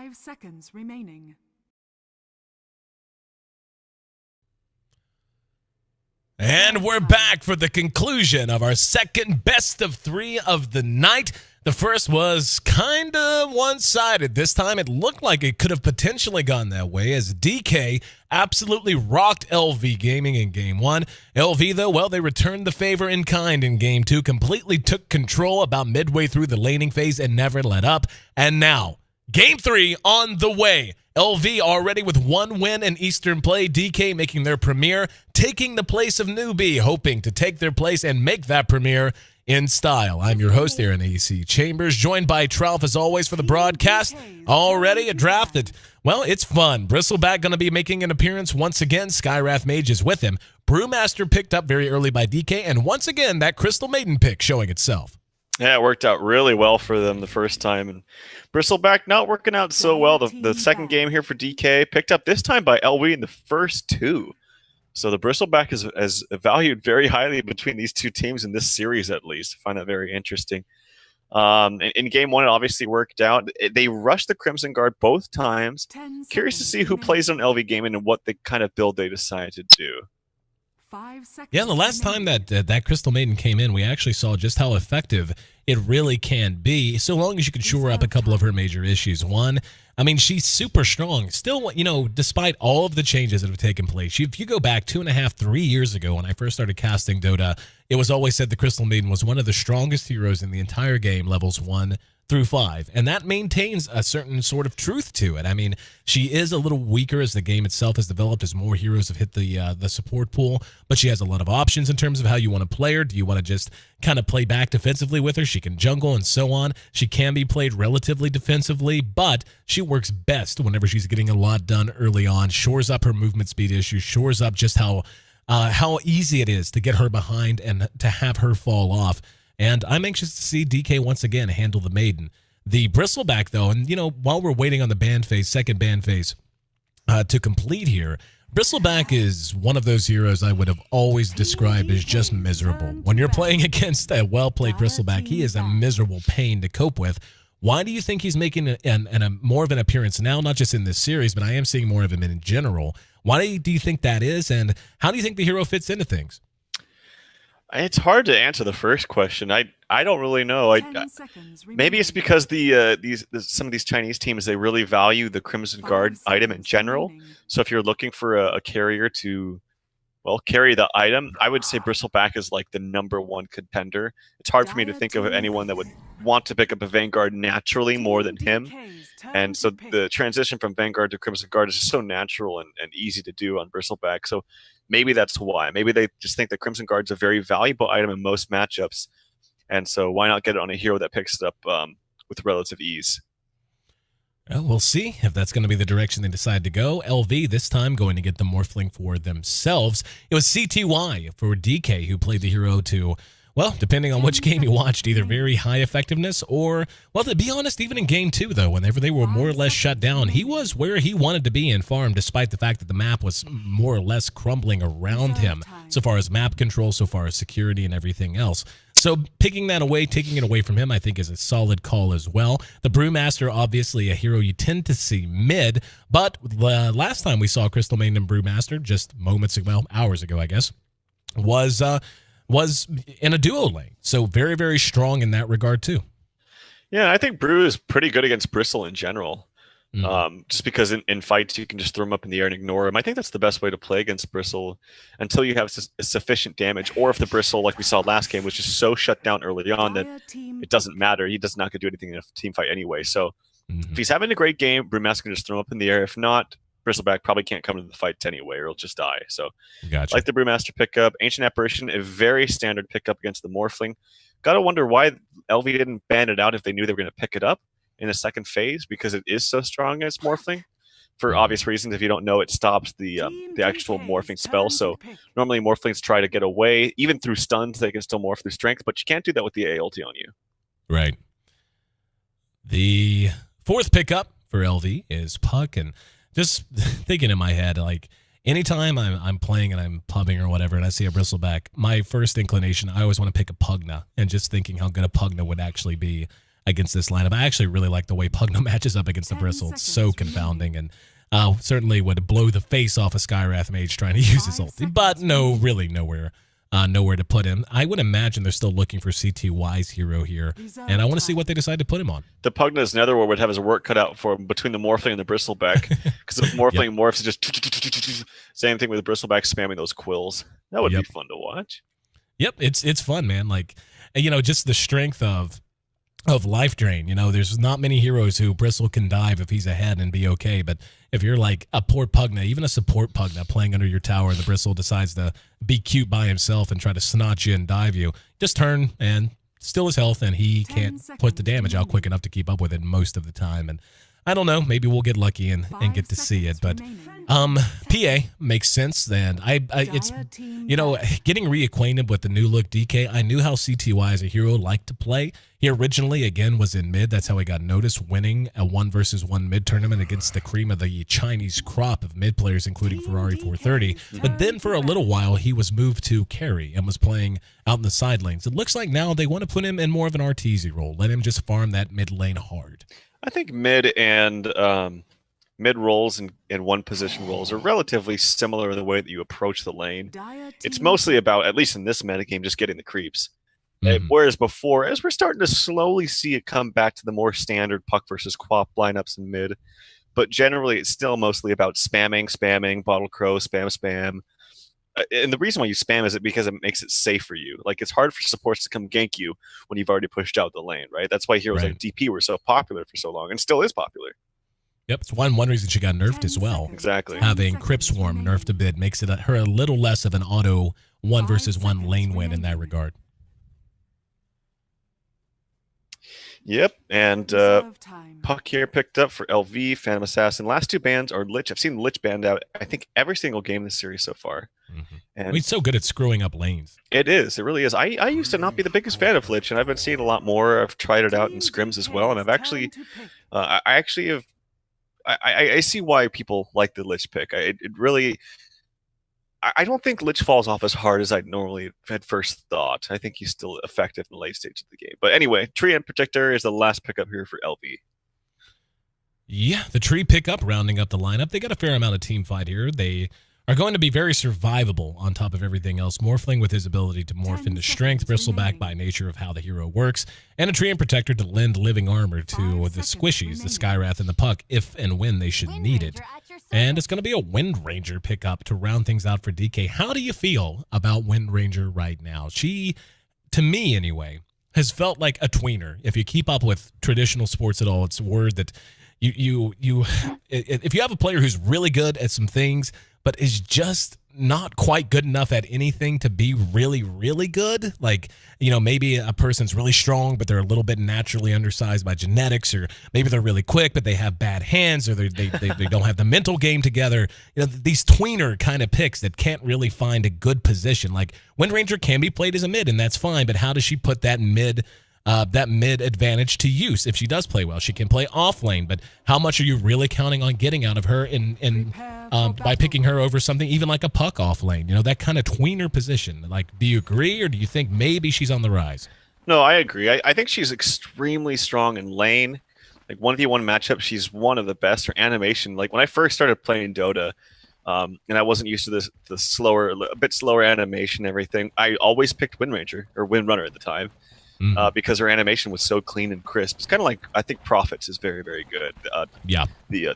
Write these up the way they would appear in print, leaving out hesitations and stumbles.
5 seconds remaining. And we're back for the conclusion of our second best of 3 of the night. The first was kind of one-sided. This time it looked like it could have potentially gone that way as DK absolutely rocked LV Gaming in Game 1. LV, though, well, they returned the favor in kind in Game 2, completely took control about midway through the laning phase and never let up. And now, Game 3 on the way. LV already with 1 win in Eastern Play. DK making their premiere, taking the place of Newbie, hoping to take their place and make that premiere in style. I'm your host, Aaron A.C. Chambers, joined by Trout as always for the broadcast. Already a draft that, well, it's fun. Bristleback going to be making an appearance once again. Skywrath Mage is with him. Brewmaster picked up very early by DK, and once again, that Crystal Maiden pick showing itself. Yeah, it worked out really well for them the first time. And Bristleback not working out so well. The second game here for DK, picked up this time by LV in the first 2. So the Bristleback is valued very highly between these two teams in this series, at least. I find that very interesting. In Game 1, it obviously worked out. They rushed the Crimson Guard both times. Curious to see who plays on LV Gaming and what the kind of build they decide to do. 5 seconds. Yeah, the last time that Crystal Maiden came in, we actually saw just how effective it really can be, so long as you can shore up a couple of her major issues. One, I mean, she's super strong. Still, you know, despite all of the changes that have taken place, if you go back 2.5, 3 years ago when I first started casting Dota, it was always said the Crystal Maiden was one of the strongest heroes in the entire game, levels 1 through 5, and that maintains a certain sort of truth to it. I mean, she is a little weaker as the game itself has developed, as more heroes have hit the support pool, but she has a lot of options in terms of how you want to play her. Do you want to just kind of play back defensively with her? She can jungle and so on. She can be played relatively defensively, but she works best whenever she's getting a lot done early on, shores up her movement speed issues, shores up just how easy it is to get her behind and to have her fall off. And I'm anxious to see DK once again handle the Maiden. The Bristleback, though, and, you know, while we're waiting on the ban phase, second ban phase to complete here, Bristleback is one of those heroes I would have always described as just miserable. When you're playing against a well-played Bristleback, he is a miserable pain to cope with. Why do you think he's making a more of an appearance now, not just in this series, but I am seeing more of him in general? Why do you think that is, and how do you think the hero fits into things? It's hard to answer the first question. I don't really know. Maybe it's because some of these Chinese teams, they really value the Crimson Guard item in general. So if you're looking for a carrier to, well, carry the item, I would say Bristleback is like the #1 contender. It's hard for me to think of anyone that would want to pick up a Vanguard naturally more than him. And so the transition from Vanguard to Crimson Guard is just so natural and easy to do on Bristleback. So maybe that's why. Maybe they just think that Crimson Guard's a very valuable item in most matchups. And so why not get it on a hero that picks it up with relative ease? Well, we'll see if that's going to be the direction they decide to go. LV this time going to get the Morphling for themselves. It was CTY for DK who played the hero to, well, depending on which game you watched, either very high effectiveness or, well, to be honest, even in Game 2, though, whenever they were more or less shut down, he was where he wanted to be in farm, despite the fact that the map was more or less crumbling around him, so far as map control, so far as security and everything else. So picking that away, taking it away from him, I think is a solid call as well. The Brewmaster, obviously a hero you tend to see mid, but the last time we saw Crystal Maiden and Brewmaster, just moments ago, well, hours ago, I guess, was in a duo lane. So very, very strong in that regard too. Yeah, I think Brew is pretty good against Bristle in general. Just because in fights you can just throw him up in the air and ignore him. I think that's the best way to play against Bristle until you have sufficient damage, or if the Bristle, like we saw last game, was just so shut down early on that it doesn't matter. He does not get to do anything in a team fight anyway. So if he's having a great game, Brewmaster can just throw him up in the air. If not, Bristleback probably can't come to the fight anyway, or he'll just die. So gotcha. Like the Brewmaster pickup. Ancient Apparition, a very standard pickup against the Morphling. Gotta wonder why LV didn't ban it out if they knew they were going to pick it up in the second phase, because it is so strong against Morphling. For obvious reasons, if you don't know, it stops the actual morphing spell. So normally Morphlings try to get away, even through stuns, they can still morph through strength, but you can't do that with the A ulti on you. Right. The fourth pickup for LV is Puck, and just thinking in my head, like anytime I'm playing and I'm pubbing or whatever, and I see a Bristleback, my first inclination, I always want to pick a Pugna, and just thinking how good a Pugna would actually be against this lineup. I actually really like the way Pugna matches up against the Bristle. It's so confounding, and certainly would blow the face off a Skywrath Mage trying to use his ulti, but really nowhere to put him. I would imagine they're still looking for CTY's hero here, and I want to see what they decide to put him on. The Pugna's Netherworld would have his work cut out for him between the Morphling and the Bristleback, because the Morphling morphs just same thing with the Bristleback spamming those quills. That would be fun to watch. Yep, it's fun, man. Like, just the strength of life drain. There's not many heroes who Bristle can dive if he's ahead and be okay, but if you're like a poor Pugna, even a support Pugna playing under your tower, and the Bristle decides to be cute by himself and try to snatch you and dive you, just turn and steal his health, and he can't put the damage out quick enough to keep up with it most of the time. And I don't know, maybe we'll get lucky and get to see it, but PA makes sense. Then it's getting reacquainted with the new look DK. I knew how CTY as a hero liked to play. He originally again was in mid. That's how he got noticed, winning a 1v1 mid tournament against the cream of the Chinese crop of mid players, including Ferrari 430. But then for a little while he was moved to carry and was playing out in the side lanes. It looks like now they want to put him in more of an RTZ role. Let him just farm that mid lane hard. I think mid and mid roles and one position roles are relatively similar in the way that you approach the lane. It's mostly about, at least in this metagame, just getting the creeps. Whereas before, as we're starting to slowly see it come back to the more standard Puck versus Quap lineups in mid, but generally it's still mostly about spamming, Bottle Crow, spam. And the reason why you spam is because it makes it safe for you. Like, it's hard for supports to come gank you when you've already pushed out the lane, right? That's why heroes like DP were so popular for so long, and still is popular. Yep, it's one reason she got nerfed as well. Exactly. Having Crypt Swarm nerfed a bit makes it her a little less of an auto 1v1 lane win in that regard. Yep, and Puck here picked up for LV, Phantom Assassin. Last two bans are Lich. I've seen Lich banned out, I think, every single game in this series so far. And he's so good at screwing up lanes. It really is. I used to not be the biggest fan of Lich, and I've been seeing a lot more. I've tried it out in scrims as well, and I've actually, I see why people like the Lich pick. I don't think Lich falls off as hard as I normally had first thought. I think he's still effective in the late stage of the game. But anyway, Tree and Protector is the last pickup here for LV. Yeah, the Tree pickup rounding up the lineup. They got a fair amount of team fight here. They are going to be very survivable on top of everything else. Morphling with his ability to morph into strength, Bristleback by nature of how the hero works, and a Tree and Protector to lend living armor to the squishies, the Skywrath and the Puck, if and when they should need it. And it's going to be a Wind Ranger pickup to round things out for DK. How do you feel about Wind Ranger right now? She, to me anyway, has felt like a tweener. If you keep up with traditional sports at all, it's a word that if you have a player who's really good at some things, but is just not quite good enough at anything to be really, really good. Like, maybe a person's really strong, but they're a little bit naturally undersized by genetics, or maybe they're really quick, but they have bad hands, or they don't have the mental game together. These tweener kind of picks that can't really find a good position. Like, Wind Ranger can be played as a mid, and that's fine, but how does she put that mid advantage to use? If she does play well, she can play off lane, but how much are you really counting on getting out of her by picking her over something even like a Puck off lane? That kind of tweener position. Like, do you agree, or do you think maybe she's on the rise? No, I agree. I think she's extremely strong in lane. Like, 1v1 matchup, she's one of the best. Her animation, like when I first started playing Dota, and I wasn't used to a bit slower animation and everything, I always picked Wind Ranger, or Wind Runner at the time. Because her animation was so clean and crisp. It's kind of like, I think Prophets is very, very good. The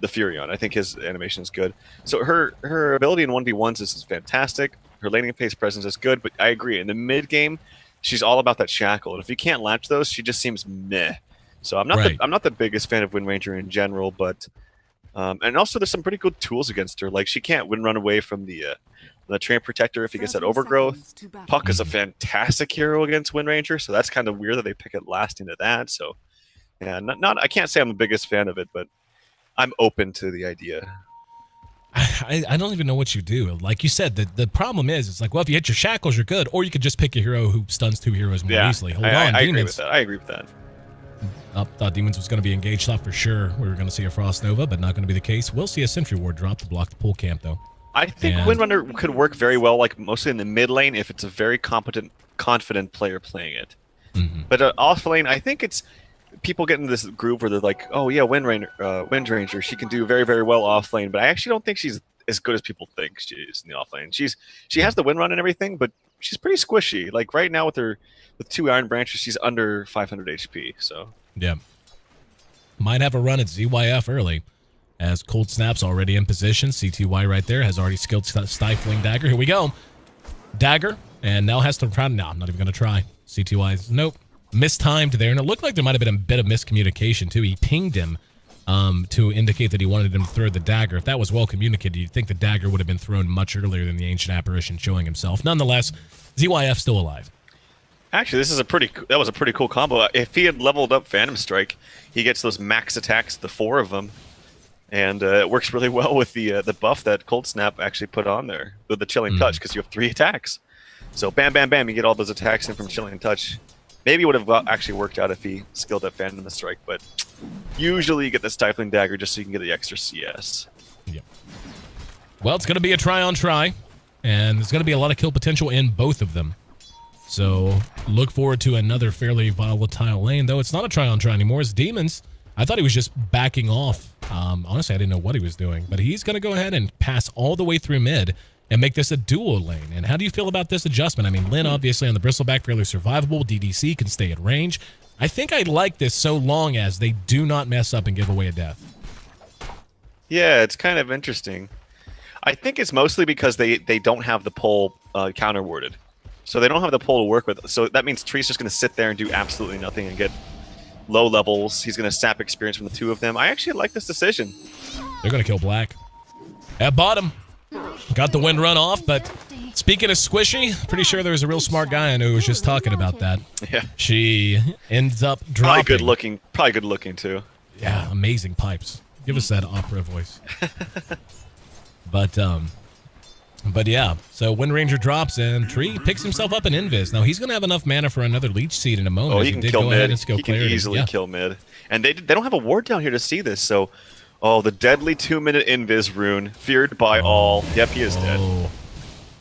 Furion, I think his animation is good. So her ability in 1v1s is fantastic. Her laning phase presence is good, but I agree. In the mid game, she's all about that shackle. And if you can't latch those, she just seems meh. So I'm not the biggest fan of Wind Ranger in general, but and also there's some pretty good tools against her. Like, she can't wind run away from the Tree and Protector if he gets that overgrowth. Puck is a fantastic hero against Wind Ranger, so that's kind of weird that they pick it last into that. So, yeah, I can't say I'm the biggest fan of it, but I'm open to the idea. I don't even know what you do. Like you said, the problem is, it's like, well, if you hit your shackles, you're good, or you could just pick a hero who stuns two heroes more easily. I agree with that. I agree with that. Thought Demons was going to be engaged. Thought for sure we were going to see a Frost Nova, but not going to be the case. We'll see a Sentry Ward drop to block the pool camp, though. I think Windrunner could work very well, like mostly in the mid lane, if it's a very confident player playing it. But off lane, I think it's people get into this groove where they're like, oh yeah, Wind Ranger, she can do very, very well off lane, but I actually don't think she's as good as people think she is in the off lane. She has the win run and everything, but she's pretty squishy. Like right now with 2 Iron Branches, she's under 500 HP. So yeah, might have a run at ZYF early, as Cold Snap's already in position. CTY right there has already skilled Stifling Dagger. Here we go, Dagger, and now has to try. No, I'm not even gonna try. CTY's nope, mistimed there, and it looked like there might have been a bit of miscommunication too. He pinged him to indicate that he wanted him to throw the dagger. If that was well communicated, you'd think the dagger would have been thrown much earlier than the Ancient Apparition showing himself. Nonetheless, ZYF still alive. actually, that was a pretty cool combo. If he had leveled up Phantom Strike, he gets those max attacks, the 4 of them, and it works really well with the buff that Cold Snap actually put on there with the Chilling Touch, because you have 3 attacks. So bam, bam, bam, you get all those attacks in from Chilling Touch. Maybe it would have actually worked out if he skilled up Phantom Strike, but usually you get the Stifling Dagger just so you can get the extra CS. Yep. Well, it's going to be a try-on-try, and there's going to be a lot of kill potential in both of them. So look forward to another fairly volatile lane, though it's not a try-on-try anymore. It's Demons. I thought he was just backing off. Honestly, I didn't know what he was doing, but he's going to go ahead and pass all the way through mid and make this a duo lane. And how do you feel about this adjustment? I mean, Lynn, obviously, on the Bristleback, fairly survivable. DDC can stay at range. I think I like this so long as they do not mess up and give away a death. Yeah, it's kind of interesting. I think it's mostly because they don't have the pull counter-warded. So they don't have the pull to work with. So that means Tree's just going to sit there and do absolutely nothing and get low levels. He's going to sap experience from the 2 of them. I actually like this decision. They're going to kill Black. At bottom. Got the wind run off, but speaking of squishy, pretty sure there was a real smart guy I know who was just talking about that. Yeah. She ends up dropping. Probably good looking too. Yeah, amazing pipes. Give us that opera voice. But yeah, so Wind Ranger drops and Tree picks himself up an Invis. Now he's gonna have enough mana for another Leech Seed in a moment. Oh, he can kill mid. He can Clarity. easily kill mid. And they don't have a ward down here to see this, so the deadly 2-minute Invis rune, feared by all. Yep, he is dead.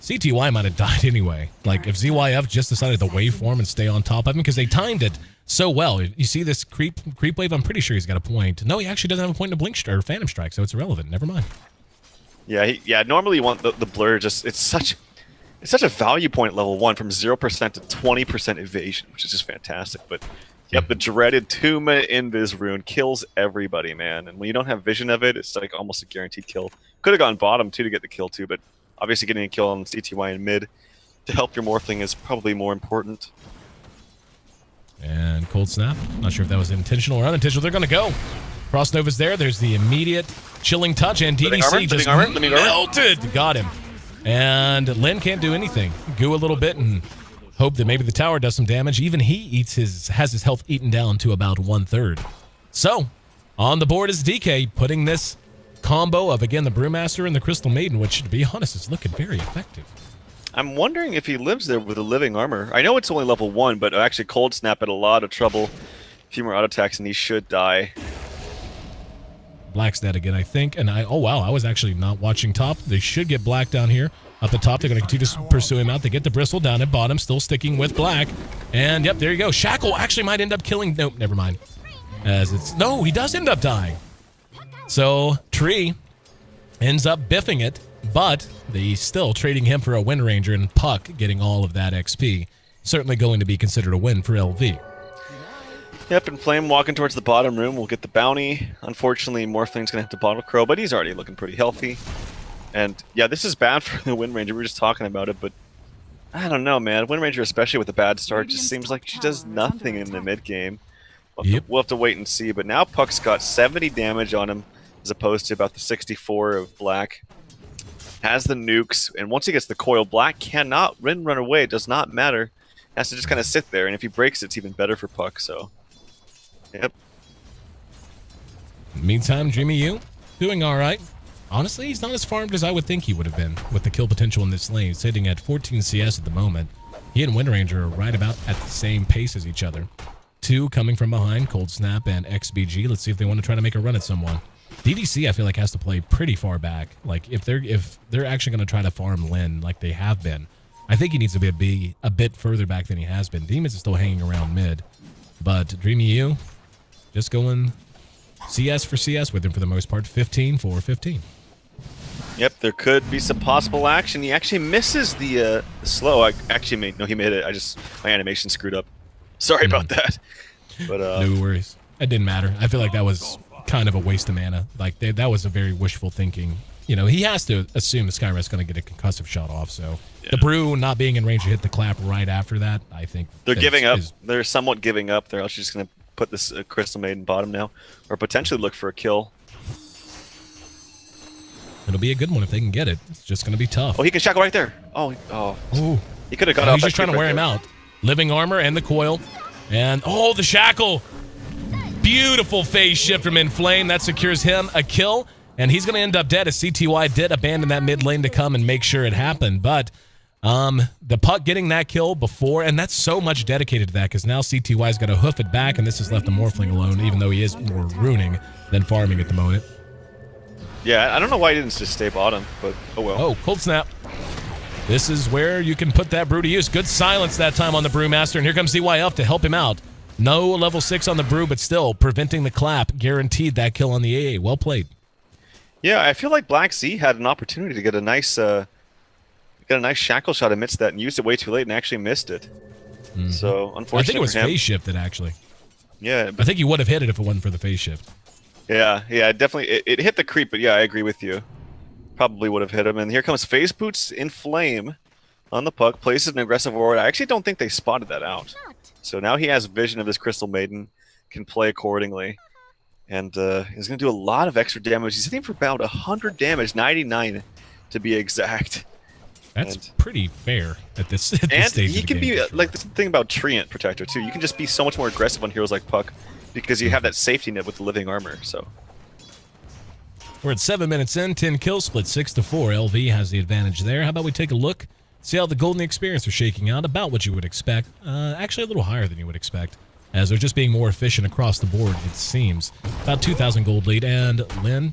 CTY might have died anyway. Like, if ZYF just decided to waveform and stay on top of him, because they timed it so well. You see this creep wave? I'm pretty sure he's got a point. No, he actually doesn't have a point in a Blink or Phantom Strike, so it's irrelevant. Never mind. Yeah, normally you want the blur, it's such a value point level 1 from 0% to 20% evasion, which is just fantastic. But yep, the dreaded 2-minute Invis rune kills everybody, man. And when you don't have vision of it, it's like almost a guaranteed kill. Could have gone bottom too to get the kill too, but obviously getting a kill on CTY in mid to help your Morphling is probably more important. And Cold Snap. Not sure if that was intentional or unintentional. They're going to go. Frost Nova's there. There's the immediate Chilling Touch, and DDC just melted. Got him. And Lin can't do anything. Goo a little bit and hope that maybe the tower does some damage. Even he has his health eaten down to about 1/3. So, on the board is DK, putting this combo of, again, the Brewmaster and the Crystal Maiden, which, to be honest, is looking very effective. I'm wondering if he lives there with a living armor. I know it's only level 1, but actually Cold Snap had a lot of trouble. A few more auto attacks and he should die. Black's dead again, I think. And oh wow, I was actually not watching top. They should get Black down here. Up the top, they're going to continue to pursue him out. They get the Bristle down at bottom, still sticking with Black. And yep, there you go. Shackle actually might end up killing. Nope, never mind. No, he does end up dying. So Tree ends up biffing it, but they still trading him for a Wind Ranger, and Puck getting all of that XP. Certainly going to be considered a win for LV. Yep, and Flame walking towards the bottom room will get the bounty. Unfortunately, Morphling's going to have to bottle Crow, but he's already looking pretty healthy. And yeah, this is bad for the Wind Ranger. We were just talking about it, but I don't know, man. Wind Ranger, especially with a bad start, just seems like she does nothing in the mid game. We'll have to wait and see. But now Puck's got 70 damage on him, as opposed to about the 64 of Black. Has the nukes, and once he gets the coil, Black cannot run away. It does not matter. Has to just kind of sit there, and if he breaks, it's even better for Puck. So, yep. Meantime, Dreamy U doing all right. Honestly, he's not as farmed as I would think he would have been with the kill potential in this lane, sitting at 14 CS at the moment. He and Wind Ranger are right about at the same pace as each other. 2 coming from behind, Cold Snap and XBG. Let's see if they want to try to make a run at someone. DDC, I feel like, has to play pretty far back. Like, if they're actually going to try to farm Lin like they have been, I think he needs to be a bit further back than he has been. Demons is still hanging around mid. But Dreamy U, just going CS for CS with him for the most part. 15 for 15. Yep, there could be some possible action. He actually misses the slow. He made it. My animation screwed up. Sorry about that. But no worries. It didn't matter. I feel like that was kind of a waste of mana. Like that was a very wishful thinking. You know, he has to assume the Skyrest's going to get a concussive shot off. So the Brew not being in range to hit the clap right after that, I think they're giving up. They're somewhat giving up. They're also just going to put this Crystal Maiden bottom now, or potentially look for a kill. It'll be a good one if they can get it. It's just going to be tough. Oh, he can shackle right there. Ooh. He could have got off. He's just trying to wear him out. Living armor and the coil. And, the shackle. Beautiful phase shift from Inflame. That secures him a kill. And he's going to end up dead as CTY did abandon that mid lane to come and make sure it happened. But the Puck getting that kill before, and that's so much dedicated to that because now CTY's got to hoof it back, and this has left the Morphling alone, even though he is more ruining than farming at the moment. Yeah, I don't know why he didn't just stay bottom, but oh well. Oh, cold snap. This is where you can put that Brew to use. Good silence that time on the Brewmaster, and here comes DYF to help him out. No level 6 on the Brew, but still preventing the clap. Guaranteed that kill on the AA. Well played. Yeah, I feel like Black Sea had an opportunity to get a nice shackle shot amidst that and used it way too late and actually missed it. Mm-hmm. So, unfortunately I think it was phase shifted, actually. Yeah. I think he would have hit it if it wasn't for the phase shift. Yeah, definitely. It hit the creep, but yeah, I agree with you. Probably would have hit him. And here comes Phase Boots in Flame on the Puck. Places an aggressive ward. I actually don't think they spotted that out. So now he has vision of this Crystal Maiden, can play accordingly. And he's going to do a lot of extra damage. He's hitting for about 100 damage, 99 to be exact. That's pretty fair at this stage. And he can be, like, the thing about Treant Protector, too. You can just be so much more aggressive on heroes like Puck because you have that safety net with the living armor, so. We're at 7 minutes in, 10 kills, split 6-4. LV has the advantage there. How about we take a look, see how the Golden Experience are shaking out, about what you would expect. Actually, a little higher than you would expect, as they're just being more efficient across the board, it seems. About 2,000 gold lead, and Lynn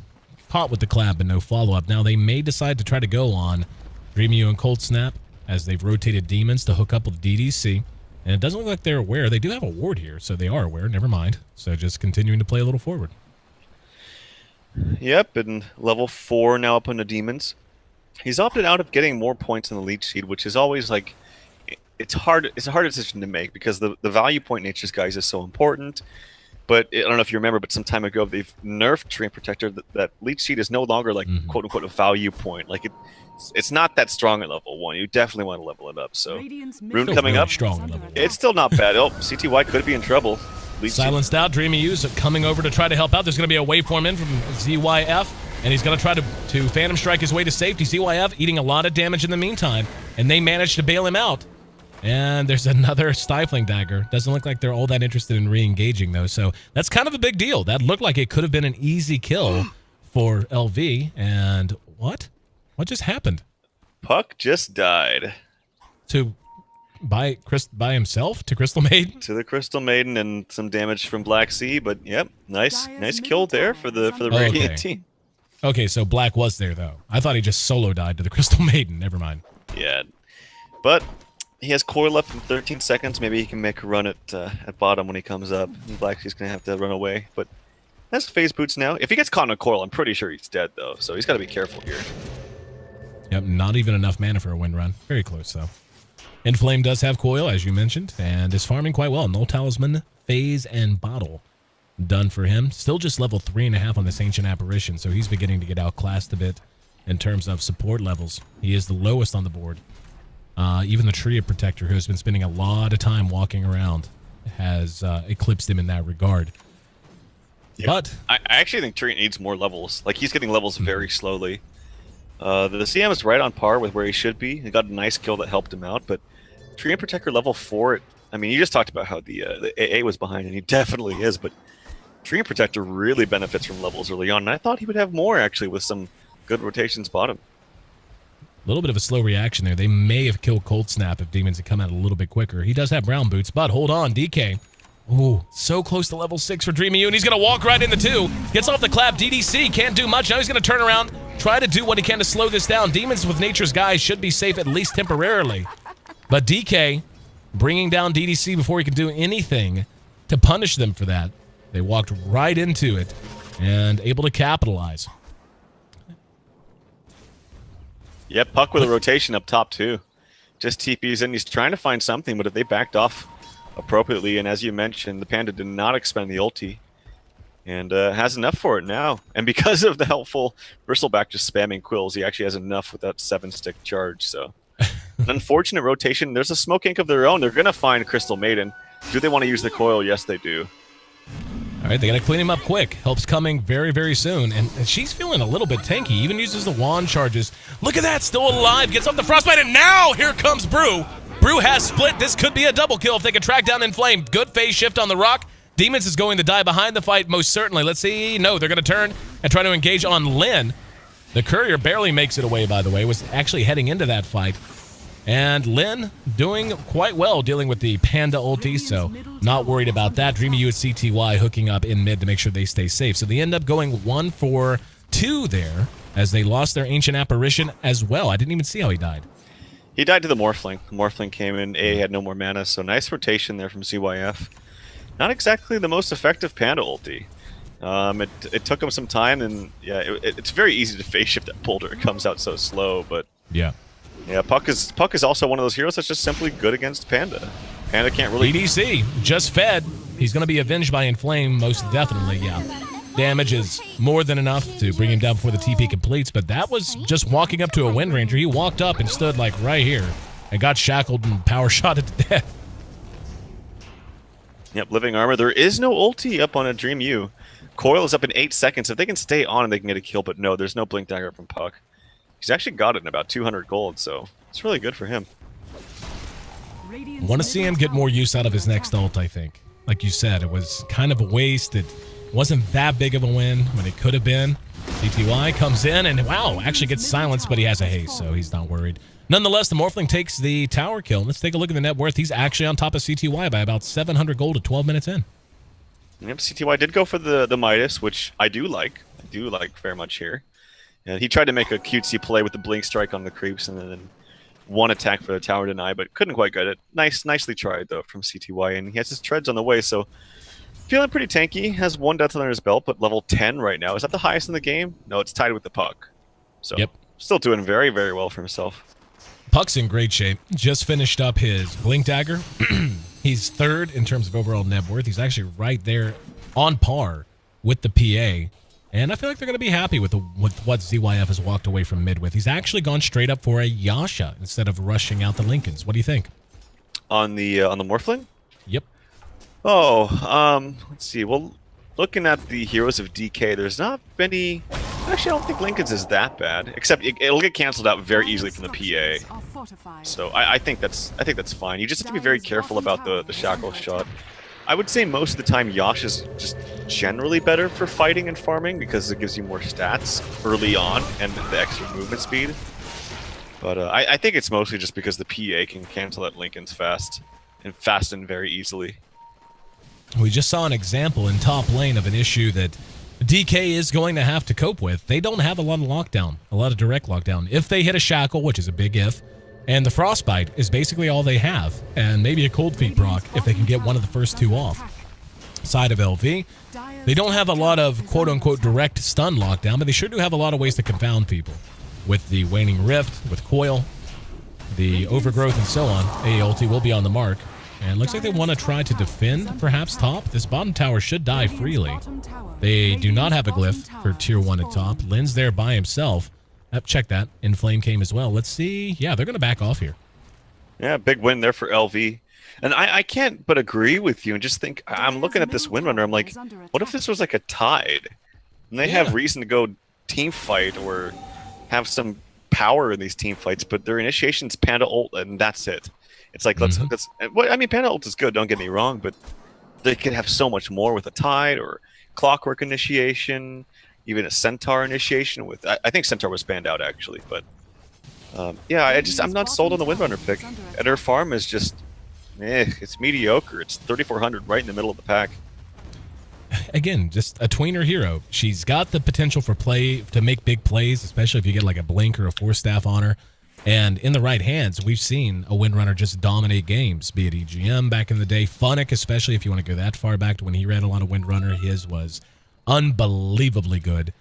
caught with the clap, but no follow-up. Now, they may decide to try to go on Dreamy and Cold Snap, as they've rotated Demons to hook up with DDC. And it doesn't look like they're aware. They do have a ward here, so they are aware. Never mind. So just continuing to play a little forward. Yep, and level 4 now up on the Demons. He's opted out of getting more points in the leech seed, which is always like, it's a hard decision to make because the value point nature's guys is so important. But I don't know if you remember, but some time ago they've nerfed Treant Protector. That leech seed is no longer like quote unquote a value point. Like it's not that strong at level 1. You definitely want to level it up. So Rune coming up, strong at level 1. It's still not bad. Oh, CTY could be in trouble. Silenced out, Dreamy U's coming over to try to help out. There's going to be a waveform in from ZYF, and he's going to try to Phantom Strike his way to safety. ZYF eating a lot of damage in the meantime, and they managed to bail him out. And there's another Stifling Dagger. Doesn't look like they're all that interested in re-engaging, though, so that's kind of a big deal. That looked like it could have been an easy kill for LV, and what? What just happened? Puck just died. By himself to Crystal Maiden? To the Crystal Maiden and some damage from Black Sea, but yep, nice kill there for the Radiant team. Okay, so Black was there though. I thought he just solo died to the Crystal Maiden. Never mind. Yeah, but he has coil up in 13 seconds. Maybe he can make a run at bottom when he comes up. And Black Sea's gonna have to run away, but that's Phase Boots now. If he gets caught in a coil, I'm pretty sure he's dead though. So he's got to be careful here. Yep, not even enough mana for a wind run. Very close though. Inflame does have coil, as you mentioned, and is farming quite well. Null Talisman, Phase, and Bottle done for him. Still just level 3.5 on this Ancient Apparition, so he's beginning to get outclassed a bit in terms of support levels. He is the lowest on the board. Even the Tree Protector, who has been spending a lot of time walking around, has eclipsed him in that regard. Yeah. But I actually think Tree needs more levels. Like, he's getting levels very slowly. The CM is right on par with where he should be. He got a nice kill that helped him out, but Treant Protector level 4, I mean, you just talked about how the AA was behind, and he definitely is, but Treant Protector really benefits from levels early on, and I thought he would have more, actually, with some good rotations bottom. A little bit of a slow reaction there. They may have killed Cold Snap if Demons had come out a little bit quicker. He does have Brown Boots, but hold on, DK. Ooh, so close to level 6 for Dreamy U, and he's going to walk right into 2. Gets off the clap. DDC can't do much. Now he's going to turn around, try to do what he can to slow this down. Demons with Nature's Guys should be safe, at least temporarily. But DK bringing down DDC before he can do anything to punish them for that. They walked right into it and able to capitalize. Yep, Puck with a rotation up top too. Just TPs in. He's trying to find something, but if they backed off appropriately, and as you mentioned, the Panda did not expend the ulti, and has enough for it now. And because of the helpful Bristleback just spamming quills, he actually has enough with that 7-stick charge. So an unfortunate rotation. There's a smoke ink of their own. They're going to find Crystal Maiden. Do they want to use the coil? Yes, they do. All right, they got to clean him up quick. Help's coming very, very soon. And she's feeling a little bit tanky. Even uses the wand charges. Look at that, still alive. Gets off the frostbite, and now here comes Brew. Brew has split. This could be a double kill if they can track down Inflame. Good phase shift on the rock. Demons is going to die behind the fight, most certainly. Let's see. No, they're going to turn and try to engage on Lynn. The Courier barely makes it away, by the way. Was actually heading into that fight. And Lynn doing quite well dealing with the Panda ulti, so not worried about that. Dreamy U at CTY hooking up in mid to make sure they stay safe. So they end up going 1 for 2 there as they lost their Ancient Apparition as well. I didn't even see how he died. He died to the Morphling. The Morphling came in. A had no more mana, so nice rotation there from CYF. Not exactly the most effective Panda ulti. It took him some time, and yeah, it's very easy to phase shift that Boulder. It comes out so slow, but yeah. Yeah, Puck is also one of those heroes that's just simply good against Panda. Panda can't really... EDC, just fed. He's going to be avenged by Inflame, most definitely, yeah. Damage is more than enough to bring him down before the TP completes, but that was just walking up to a Wind Ranger. He walked up and stood, like, right here and got shackled and power shotted to death. Yep, Living Armor. There is no ulti up on a Dream U. Coil is up in 8 seconds. If they can stay on, they can get a kill, but no, there's no Blink Dagger from Puck. He's actually got it in about 200 gold, so it's really good for him. I want to see him get more use out of his next ult, I think. Like you said, it was kind of a waste. It wasn't that big of a win when it could have been. CTY comes in and, wow, actually gets silenced, but he has a haste, so he's not worried. Nonetheless, the Morphling takes the tower kill. Let's take a look at the net worth. He's actually on top of CTY by about 700 gold at 12 minutes in. Yep, CTY did go for the Midas, which I do like. I do like very much here. And he tried to make a cutesy play with the Blink Strike on the creeps and then one attack for the tower deny, but couldn't quite get it. Nicely tried, though, from CTY, and he has his treads on the way, so feeling pretty tanky. Has 1 death under his belt, but level 10 right now. Is that the highest in the game? No, it's tied with the Puck. So yep. Still doing very, very well for himself. Puck's in great shape. Just finished up his Blink Dagger. He's 3rd in terms of overall net worth. He's actually right there on par with the PA. And I feel like they're going to be happy with what ZYF has walked away from mid with. He's actually gone straight up for a Yasha instead of rushing out the Lincolns. What do you think? On the Morphling? Yep. Oh, let's see. Well, looking at the heroes of DK, there's not many... Actually, I don't think Lincoln's is that bad. Except it'll get canceled out very easily from the PA. So I think that's fine. You just have to be very careful about the shackle shot. I would say most of the time Yash is just generally better for fighting and farming because it gives you more stats early on and the extra movement speed. But I think it's mostly just because the PA can cancel out Lincoln's fast and very easily. We just saw an example in top lane of an issue that DK is going to have to cope with. They don't have a lot of lockdown, a lot of direct lockdown. If they hit a shackle, which is a big if, and the Frostbite is basically all they have, and maybe a Cold Feet proc if they can get one of the first 2 off. Side of LV, they don't have a lot of quote-unquote direct stun lockdown, but they sure do have a lot of ways to confound people. With the Waning Rift, with Coil, the Overgrowth, and so on, AA ulti will be on the mark. And looks like they want to try to defend, perhaps top. This bottom tower should die freely. They do not have a glyph for tier 1 at top. Lynn's there by himself. Check that. Inflame came as well. Let's see. Yeah, they're going to back off here. Yeah, big win there for LV. And I can't but agree with you and just think, I'm looking at this Windrunner, I'm like, what if this was like a Tide? And they have reason to go team fight or have some power in these team fights, but their initiation's Panda ult, and that's it. It's like, let's I mean, Panda ult is good, don't get me wrong, but they could have so much more with a Tide or Clockwork initiation, even a Centaur initiation with... I think Centaur was banned out, actually, but... yeah, I'm not sold on the Windrunner pick. And her farm is just... it's mediocre. It's 3,400 right in the middle of the pack. Again, just a tweener hero. She's got the potential for play to make big plays, especially if you get like a Blink or a 4-staff on her. And in the right hands, we've seen a Windrunner just dominate games, be it EGM back in the day, Funnick, especially if you want to go that far back to when he ran a lot of Windrunner, his was unbelievably good.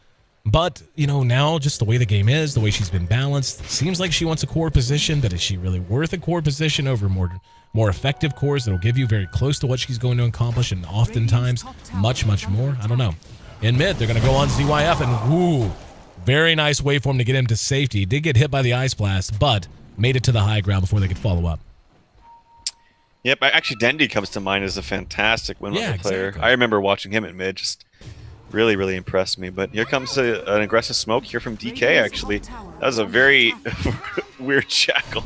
But, you know, now just the way the game is, the way she's been balanced, seems like she wants a core position, but is she really worth a core position over more effective cores that'll give you very close to what she's going to accomplish and oftentimes much, much more? I don't know. In mid, they're going to go on ZYF and woo, very nice way for him to get him to safety. He did get hit by the Ice Blast, but made it to the high ground before they could follow up. Yep, actually Dendy comes to mind as a fantastic Windrunner player. Exactly. I remember watching him at mid, just really, really impressed me. But here comes an aggressive smoke here from DK, actually. That was a very weird shackle.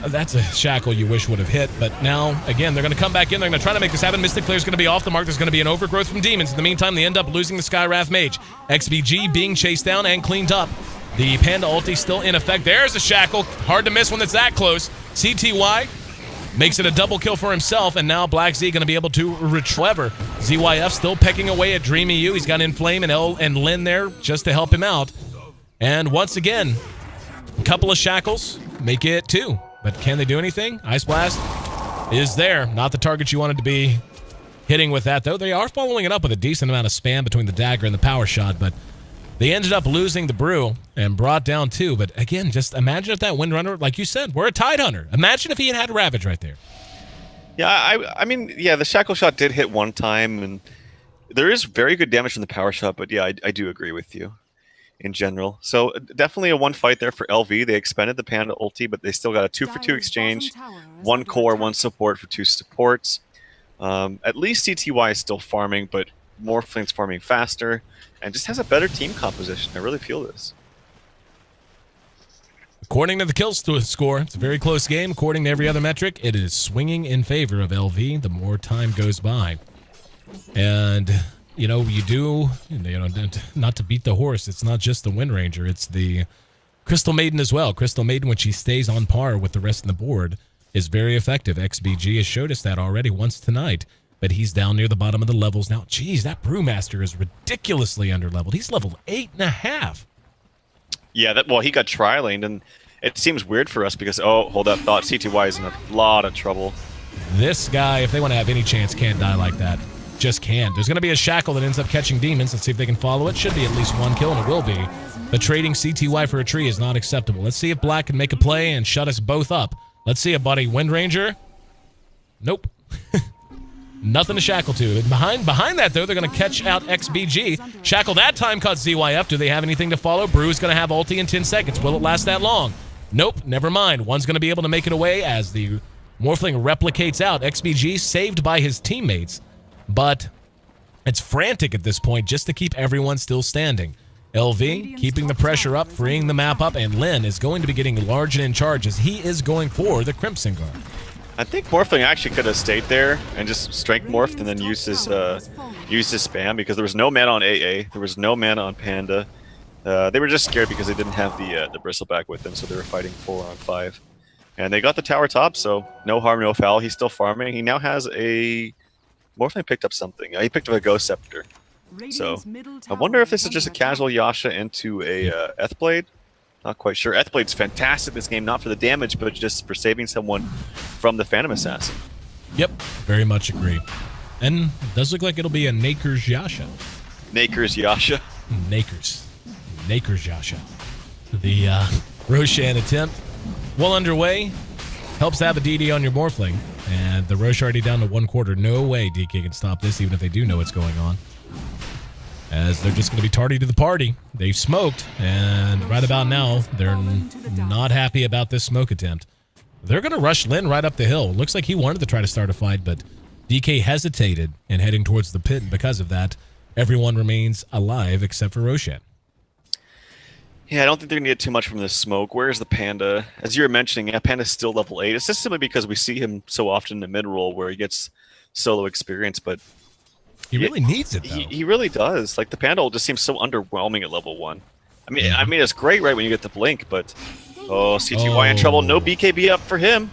That's a shackle you wish would have hit, but now, again, they're going to come back in. They're going to try to make this happen. Mystic Player's going to be off the mark. There's going to be an overgrowth from Demons. In the meantime, they end up losing the Skywrath Mage. XBG being chased down and cleaned up. The Panda ulti still in effect. There's a shackle. Hard to miss when it's that close. CTY makes it a double kill for himself, and now Black Z going to be able to retrieve. ZYF still pecking away at Dreamy U. He's got Inflame and L and Lin there just to help him out. And once again, a couple of shackles make it 2. But can they do anything? Ice Blast is there. Not the target you wanted to be hitting with that, though. They are following it up with a decent amount of spam between the dagger and the power shot, but they ended up losing the brew and brought down 2. But again, just imagine if that Windrunner, like you said, we're a Tide Hunter. Imagine if he had Ravage right there. Yeah, I mean, yeah, the shackle shot did hit one time, and there is very good damage from the power shot, but yeah, I do agree with you in general. So definitely a 1 fight there for LV. They expended the Panda ulti, but they still got a 2-for-2 exchange, 1 core, 1 support for 2 supports. At least CTY is still farming, but Morphling's farming faster, and just has a better team composition. I really feel this. According to the kill score, it's a very close game. According to every other metric, it is swinging in favor of LV the more time goes by. And you know, not to beat the horse, it's not just the Wind Ranger, it's the Crystal Maiden as well. Crystal Maiden, when she stays on par with the rest of the board, is very effective. XBG has showed us that already once tonight, but he's down near the bottom of the levels now. Geez, that Brewmaster is ridiculously underleveled. He's level 8.5. Yeah, well, he got tri-laned, and it seems weird for us because, oh, hold up, thought CTY is in a lot of trouble. This guy, if they want to have any chance, can't die like that. Just can't. There's going to be a shackle that ends up catching Demons. Let's see if they can follow it. Should be at least 1 kill, and it will be. But trading CTY for a tree is not acceptable. Let's see if Black can make a play and shut us both up. Let's see it, buddy. Wind Ranger. Nope. Nothing to shackle to. And behind that, though, they're going to catch out XBG. Shackle that time caught ZYF. Do they have anything to follow? Brew's going to have ulti in 10 seconds. Will it last that long? Nope. Never mind. One's going to be able to make it away as the Morphling replicates out. XBG saved by his teammates. But it's frantic at this point just to keep everyone still standing. LV keeping the pressure up, freeing the map up, and Lin is going to be getting large and in charge as he is going for the Crimson Guard. I think Morphling actually could have stayed there and just strength morphed and then used his spam because there was no mana on AA, there was no mana on Panda. They were just scared because they didn't have the Bristleback with them, so they were fighting 4-on-5. And they got the tower top, so no harm, no foul. He's still farming. He now has a... Morphling picked up something. He picked up a Ghost Scepter. So I wonder if this is just a casual Yasha into a Ethblade. Not quite sure. Ethblade's fantastic this game, not for the damage, but just for saving someone from the Phantom Assassin. Yep, very much agree. And it does look like it'll be a Naker's Yasha. Naker's Yasha. Naker's Yasha. The Roshan attempt well underway. Helps have a DD on your Morphling. And the Roche already down to 1/4. No way DK can stop this, even if they do know what's going on. As they're just going to be tardy to the party. They've smoked, and right about now, they're not happy about this smoke attempt. They're going to rush Lin right up the hill. Looks like he wanted to try to start a fight, but DK hesitated in heading towards the pit, and because of that, everyone remains alive except for Roshan. Yeah, I don't think they're going to get too much from this smoke. Where's the Panda? As you were mentioning, yeah, Panda's still level 8. It's just simply because we see him so often in the mid-roll where he gets solo experience, but... He really needs it, though. He really does. Like, the Panda just seems so underwhelming at level 1. I mean, it's great right when you get the Blink, but... Oh, CTY in trouble. No BKB up for him.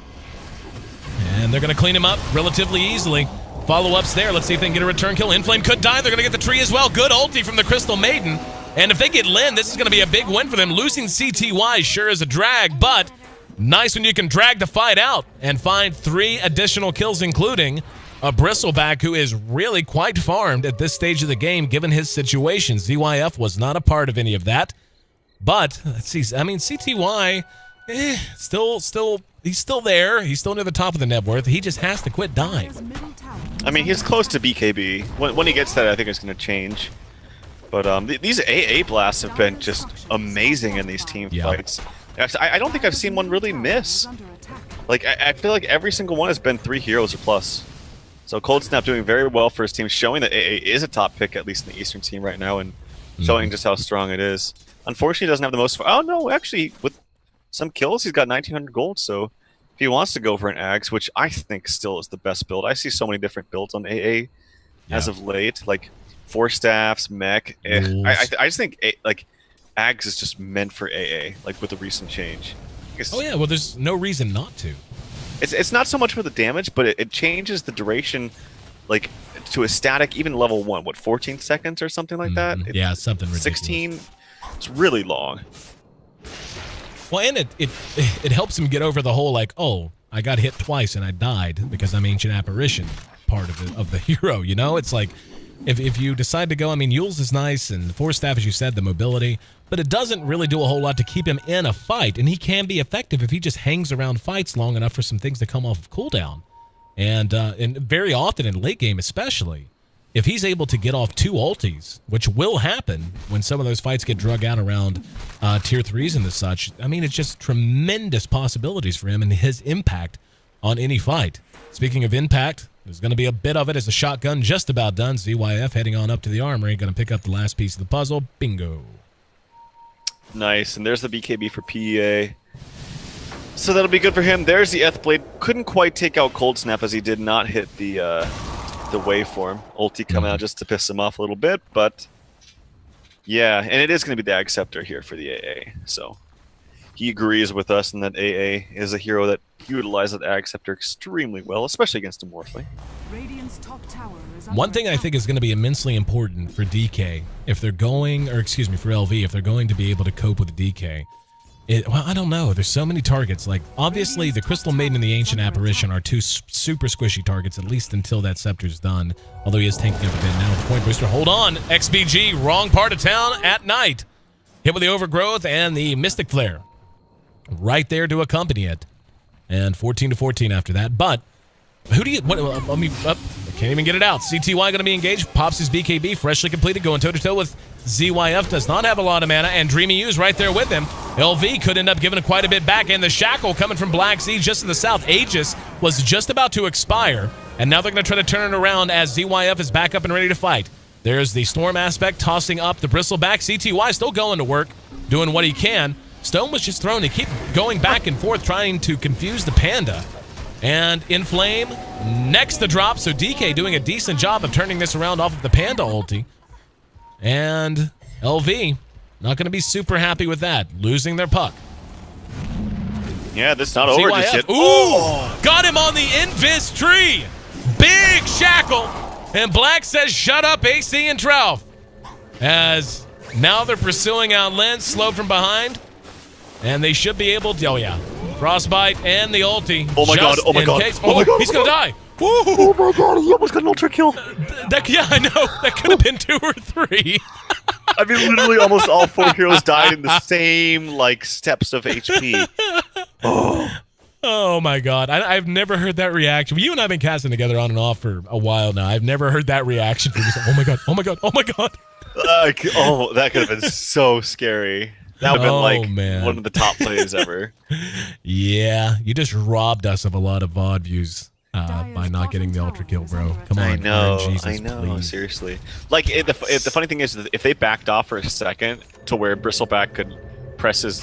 And they're going to clean him up relatively easily. Follow-ups there. Let's see if they can get a return kill. Inflame could die. They're going to get the tree as well. Good ulti from the Crystal Maiden. And if they get Lin, this is going to be a big win for them. Losing CTY sure is a drag, but Nice when you can drag the fight out and find 3 additional kills, including a Bristleback who is really quite farmed at this stage of the game, given his situation. ZYF was not a part of any of that. But, let's see, I mean, CTY, he's still there. He's still near the top of the net worth. He just has to quit dying. I mean, he's close to BKB. When he gets that, I think it's going to change. But these AA blasts have been just amazing in these team fights. I don't think I've seen one really miss. Like, I feel like every single one has been 3 heroes or plus. So Cold Snap doing very well for his team, showing that AA is a top pick, at least in the Eastern team right now, and showing just how strong it is. Unfortunately, he doesn't have the most... Oh, no, actually, with some kills, he's got 1,900 gold, so if he wants to go for an Axe, which I think still is the best build. I see so many different builds on AA as of late, like 4 staffs, mech. I just think, like, Axe is just meant for AA, like, with the recent change. Oh, yeah, well, there's no reason not to. It's not so much for the damage, but it changes the duration, like, to a static, even level 1, what, 14 seconds or something like that? Yeah, something ridiculous. 16, it's really long. Well, and it helps him get over the whole, like, oh, I got hit twice and I died because I'm Ancient Apparition part of the hero, you know? It's like, if you decide to go, I mean, Yule's is nice, and 4 staff, as you said, the mobility, but it doesn't really do a whole lot to keep him in a fight, and he can be effective if he just hangs around fights long enough for some things to come off of cooldown. And very often in late game especially, if he's able to get off 2 ultis, which will happen when some of those fights get drug out around tier 3s and the such, I mean, it's just tremendous possibilities for him and his impact on any fight. Speaking of impact, there's going to be a bit of it as a shotgun just about done. ZYF heading on up to the armory, going to pick up the last piece of the puzzle. Bingo. Nice, and there's the BKB for PEA. So that'll be good for him. There's the Blade. Couldn't quite take out Cold Snap as he did not hit the waveform. Ulti coming out just to piss him off a little bit, but yeah, and it is going to be the Ag Scepter here for the AA. So he agrees with us in that AA is a hero that utilizes the Ag Scepter extremely well, especially against a Morphling. One thing I think is going to be immensely important for DK, if they're going, or excuse me, for LV, if they're going to be able to cope with DK, well, I don't know. There's so many targets. Like, obviously, the Crystal Maiden and the Ancient Apparition are 2 super squishy targets, at least until that Scepter's done. Although he is tanking up a bit now with the Point Booster. Hold on. XBG, wrong part of town at night. Hit with the Overgrowth and the Mystic Flare. Right there to accompany it. And 14-14 after that. But, who do you... Let me... Can't even get it out. CTY going to be engaged. Pops his BKB, freshly completed, going toe-to-toe with ZYF. Does not have a lot of mana, and Dreamy U's right there with him. LV could end up giving quite a bit back, and the Shackle coming from Black Sea just to the south. Aegis was just about to expire, and now they're going to try to turn it around as ZYF is back up and ready to fight. There's the Storm aspect, tossing up the Bristleback. CTY still going to work, doing what he can. Stone was just thrown to keep going back and forth, trying to confuse the Panda. And Inflame next to drop, so DK doing a decent job of turning this around off of the Panda ulti. And LV not going to be super happy with that, losing their puck. Yeah, this is not over just yet. Ooh, got him on the Invis tree. Big Shackle. And Black says, shut up, AC and Trout. As now they're pursuing out Lens, slow from behind. And they should be able to, oh yeah. Frostbite and the ulti. Oh my god, oh my god. Oh my god, he's gonna die. Woo. Oh my god, he almost got an ultra kill. Yeah, I know. That could have been 2 or 3. I mean, literally almost all 4 heroes died in the same, like, steps of HP. Oh my god. I've never heard that reaction. You and I have been casting together on and off for a while now. I've never heard that reaction from just, oh my god, oh my god, oh my god. Oh, that could have been so scary. That would have been, like, one of the top plays ever. Yeah, you just robbed us of a lot of VOD views by not getting the ultra kill, bro. Come on, I know, Jesus, I know, please. seriously. Like, the funny thing is, that if they backed off for a second to where Bristleback could press his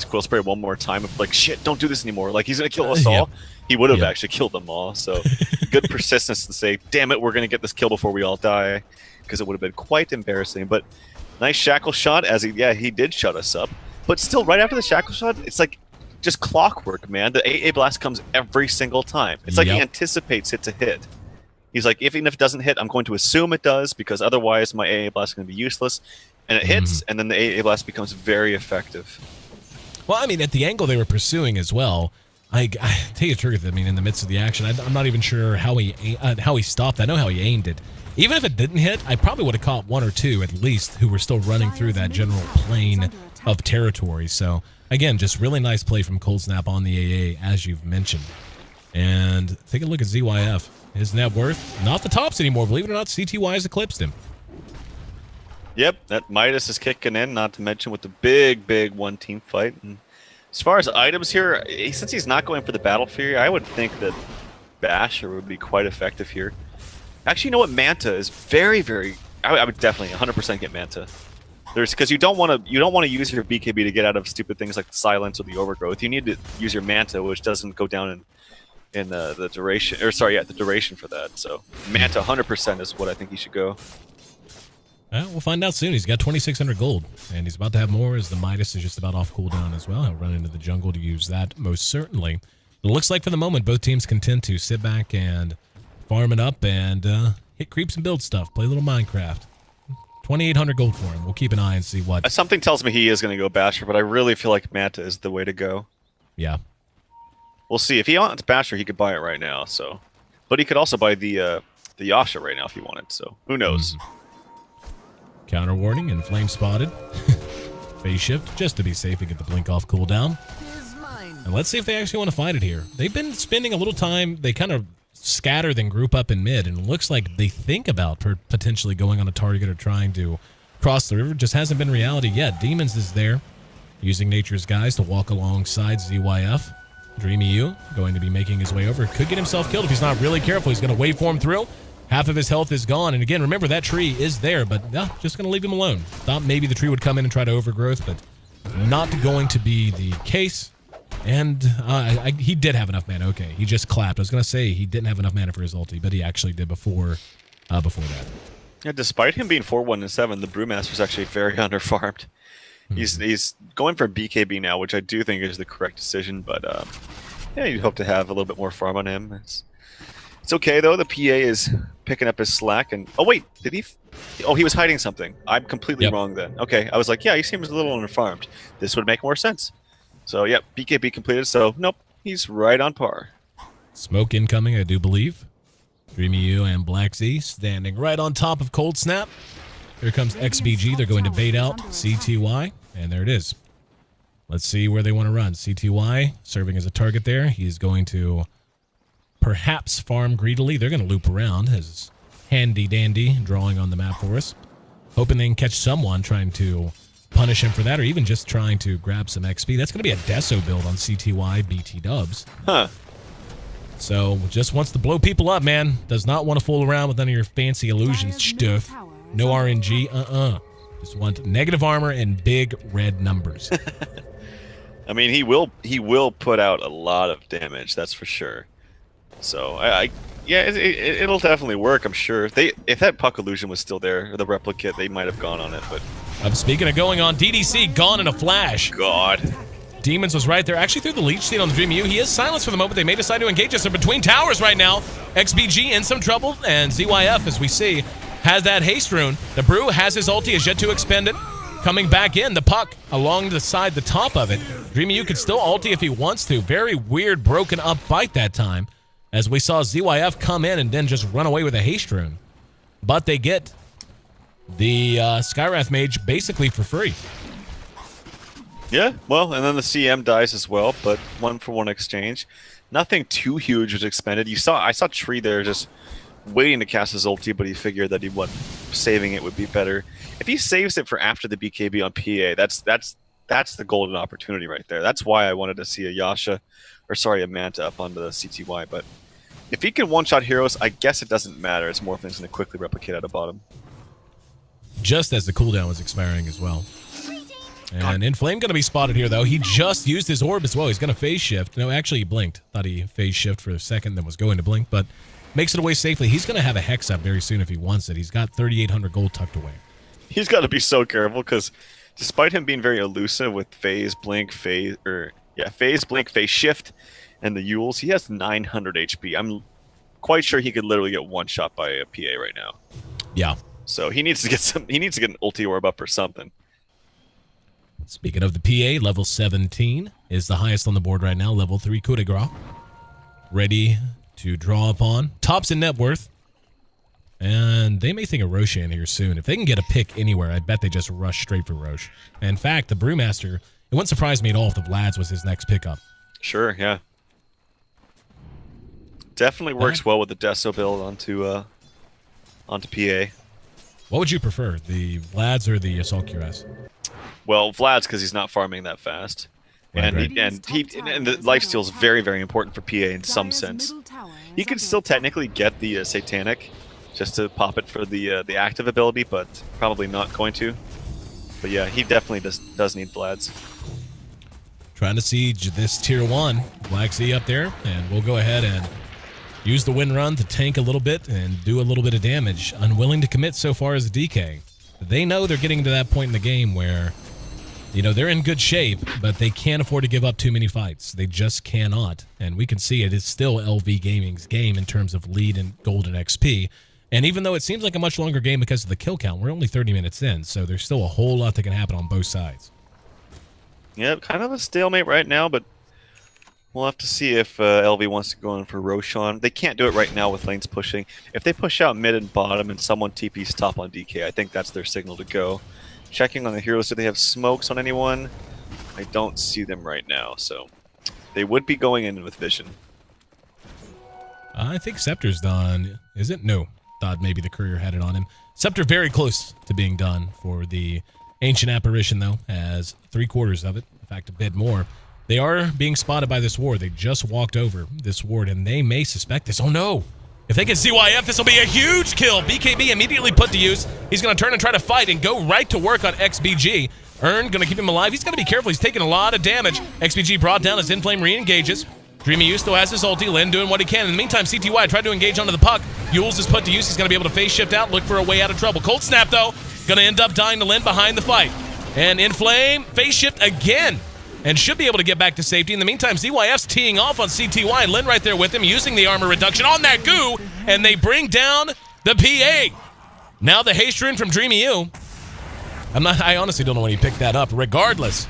Quill Spray one more time, like, shit, don't do this anymore. Like, he's going to kill us all. He would have actually killed them all. So, good persistence to say, damn it, we're going to get this kill before we all die. Because it would have been quite embarrassing. But nice Shackle shot, as he did shut us up. But still, right after the Shackle shot, it's like just clockwork, man. The AA Blast comes every single time. It's like he anticipates it to hit. He's like, even if it doesn't hit, I'm going to assume it does, because otherwise my AA Blast is going to be useless. And it hits, and then the AA Blast becomes very effective. Well, I mean, at the angle they were pursuing as well, I tell you the truth, I mean, in the midst of the action, I'm not even sure how he stopped. I know how he aimed it. Even if it didn't hit, I probably would have caught one or two at least who were still running through that general plane of territory. So, again, just really nice play from Cold Snap on the AA, as you've mentioned. And take a look at ZYF. His net worth, not the tops anymore. Believe it or not, CTY has eclipsed him. Yep, that Midas is kicking in, not to mention with the big one-team fight. And as far as items here, since he's not going for the Battle Fury, I would think that Basher would be quite effective here. Actually, you know what? Manta is very. I would definitely 100% get Manta. Because you don't want to use your BKB to get out of stupid things like the silence or the overgrowth. You need to use your Manta, which doesn't go down in the duration, or sorry, yeah, the duration for that. So Manta 100% is what I think he should go. We'll find out soon. He's got 2,600 gold, and he's about to have more as the Midas is just about off cooldown as well. He'll run into the jungle to use that most certainly. It looks like for the moment both teams content to sit back and farm it up and hit creeps and build stuff. Play a little Minecraft. 2,800 gold for him. We'll keep an eye and see what... Something tells me he is going to go Basher, but I really feel like Manta is the way to go. Yeah. We'll see. If he wants Basher, he could buy it right now. So, but he could also buy the Yasha right now if he wanted. So who knows? Counter warning and flame spotted. Phase shift just to be safe and get the blink off cooldown. And let's see if they actually want to fight it here. They've been spending a little time. They kind of scatter then group up in mid, and it looks like they think about potentially going on a target or trying to cross the river. Just hasn't been reality yet. Demons is there, using Nature's Guise to walk alongside ZYF. Dreamy U going to be making his way over. Could get himself killed if he's not really careful. He's going to waveform through. Half of his health is gone. And again, remember, that tree is there, but just going to leave him alone. Thought maybe the tree would come in and try to overgrowth, but not going to be the case. And he did have enough mana. Okay, he just clapped. I was going to say he didn't have enough mana for his ulti, but he actually did before that. Yeah, despite him being 4-1-7, the Brewmaster's actually very underfarmed. He's going for BKB now, which I do think is the correct decision, but yeah, you'd hope to have a little bit more farm on him. It's okay, though. The PA is picking up his slack. And oh, wait, did he? Oh, he was hiding something. I'm completely wrong then. Okay, I was like, yeah, he seems a little underfarmed. This would make more sense. So, yeah, BKB completed. So, nope, he's right on par. Smoke incoming, I do believe. Dreamy U and Black Z standing right on top of Cold Snap. Here comes XBG. They're going to bait out CTY, and there it is. Let's see where they want to run. CTY serving as a target there. He's going to perhaps farm greedily. They're going to loop around as handy dandy drawing on the map for us. Hoping they can catch someone trying to punish him for that, or even just trying to grab some XP. That's going to be a Deso build on CTY BT dubs. Huh. So just wants to blow people up, man. Does not want to fool around with none of your fancy illusions stuff. No RNG, Just want negative armor and big red numbers. I mean, he will put out a lot of damage, that's for sure. So yeah, it'll definitely work, I'm sure. If that puck illusion was still there, or the replicate, they might have gone on it. But I'm speaking of going on, DDC gone in a flash. God. Demons was right there. Actually threw the leech seed on the Dream U. He is silenced for the moment. They may decide to engage us. They're between towers right now. XBG in some trouble, and ZYF, as we see, has that haste rune. The Brew has his ulti, is yet to expend it. Coming back in, the puck along the side, the top of it. Dreamy U could still ulti if he wants to. Very weird, broken up fight that time, as we saw ZYF come in and then just run away with a haste rune. But they get the Skywrath Mage basically for free. Yeah, well, and then the CM dies as well, but 1-for-1 exchange. Nothing too huge was expended. I saw Tree there just waiting to cast his ulti, but he figured that saving it would be better. If he saves it for after the BKB on PA, that's the golden opportunity right there. That's why I wanted to see a Manta up onto the CTY. But if he can one-shot heroes, I guess it doesn't matter. It's more things going to quickly replicate at the bottom. Just as the cooldown was expiring as well. And Inflame going to be spotted here, though. He just used his orb as well. He's going to phase shift. No, actually, he blinked. Thought he phase shift for a second, then was going to blink, but makes it away safely. He's going to have a Hex up very soon if he wants it. He's got 3,800 gold tucked away. He's got to be so careful, because despite him being very elusive with phase, blink, phase shift, and the Yules, he has 900 HP. I'm quite sure he could literally get one shot by a PA right now. Yeah. So he needs to get an ulti orb up or something. Speaking of the PA, level 17 is the highest on the board right now. Level 3 coup de grace. Ready to draw upon. Tops in net worth. And they may think of Roshan here soon. If they can get a pick anywhere, I bet they just rush straight for Roche. In fact, the Brewmaster, it wouldn't surprise me at all if the Vlad's was his next pickup. Sure, yeah. Definitely works well with the Deso build onto PA. What would you prefer, the Vlad's or the Assault QS? Well, Vlad's because he's not farming that fast. And the lifesteal is very, very important for PA in some sense. He could still technically get the Satanic just to pop it for the active ability, but probably not going to. But yeah, he definitely does need Vlad's. Trying to siege this tier 1 Black Sea up there, and we'll go ahead and use the wind run to tank a little bit and do a little bit of damage. Unwilling to commit so far as the DK. They know they're getting to that point in the game where, you know, they're in good shape, but they can't afford to give up too many fights. They just cannot. And we can see it is still LV Gaming's game in terms of lead and golden XP. And even though it seems like a much longer game because of the kill count, we're only 30 minutes in, so there's still a whole lot that can happen on both sides. Yeah, kind of a stalemate right now, but we'll have to see if LV wants to go in for Roshan. They can't do it right now with lanes pushing. If they push out mid and bottom and someone TP's top on DK, I think that's their signal to go. Checking on the heroes, do they have smokes on anyone? I don't see them right now, so they would be going in with vision. I think Scepter's done. Is it? No. Thought maybe the courier had it on him. Scepter very close to being done for the Ancient Apparition, though, has 3/4 of it. In fact, a bit more. They are being spotted by this ward. They just walked over this ward, and they may suspect this. Oh, no. If they get ZYF, this will be a huge kill. BKB immediately put to use. He's going to turn and try to fight and go right to work on XBG. Earn going to keep him alive. He's got to be careful. He's taking a lot of damage. XBG brought down as Inflame re-engages. Dreamy U still has his ulti. Lin doing what he can. In the meantime, CTY tried to engage onto the puck. Yules is put to use. He's going to be able to phase shift out, look for a way out of trouble. Cold Snap, though, going to end up dying to Lin behind the fight. And Inflame, phase shift again, and should be able to get back to safety. In the meantime, ZYF's teeing off on CTY. Lin right there with him, using the armor reduction on that goo, and they bring down the PA. Now the haste rune from Dreamy U. I honestly don't know when he picked that up. Regardless,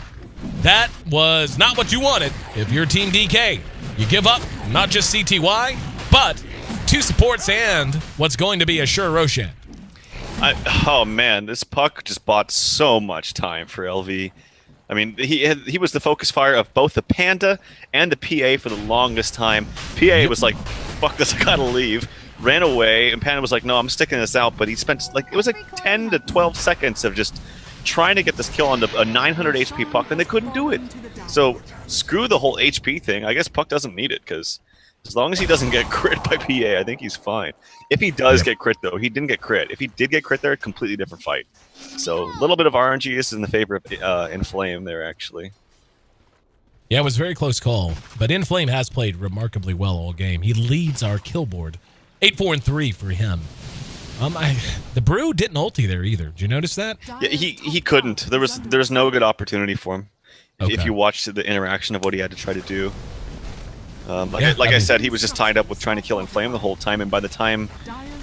that was not what you wanted if you're Team DK. You give up not just CTY, but 2 supports and what's going to be a sure Roshan. Oh man, this puck just bought so much time for LV. I mean, he was the focus fire of both the Panda and the PA for the longest time. PA was like, fuck this, I gotta leave. Ran away, and Panda was like, no, I'm sticking this out. But he spent, like, it was like 10 to 12 seconds of just trying to get this kill on a 900 HP puck, and they couldn't do it. So, screw the whole HP thing. I guess Puck doesn't need it, because as long as he doesn't get crit by PA, I think he's fine. If he does get crit, though, he didn't get crit. If he did get crit there, completely different fight. So, a little bit of RNG is in the favor of Inflame there, actually. Yeah, it was a very close call, but Inflame has played remarkably well all game. He leads our kill board. 8-4-3 for him. The Brew didn't ulti there either. Did you notice that? Yeah, he couldn't. There's no good opportunity for him. If you watched the interaction of what he had to try to do. I said, he was just tied up with trying to kill Inflame the whole time, and by the time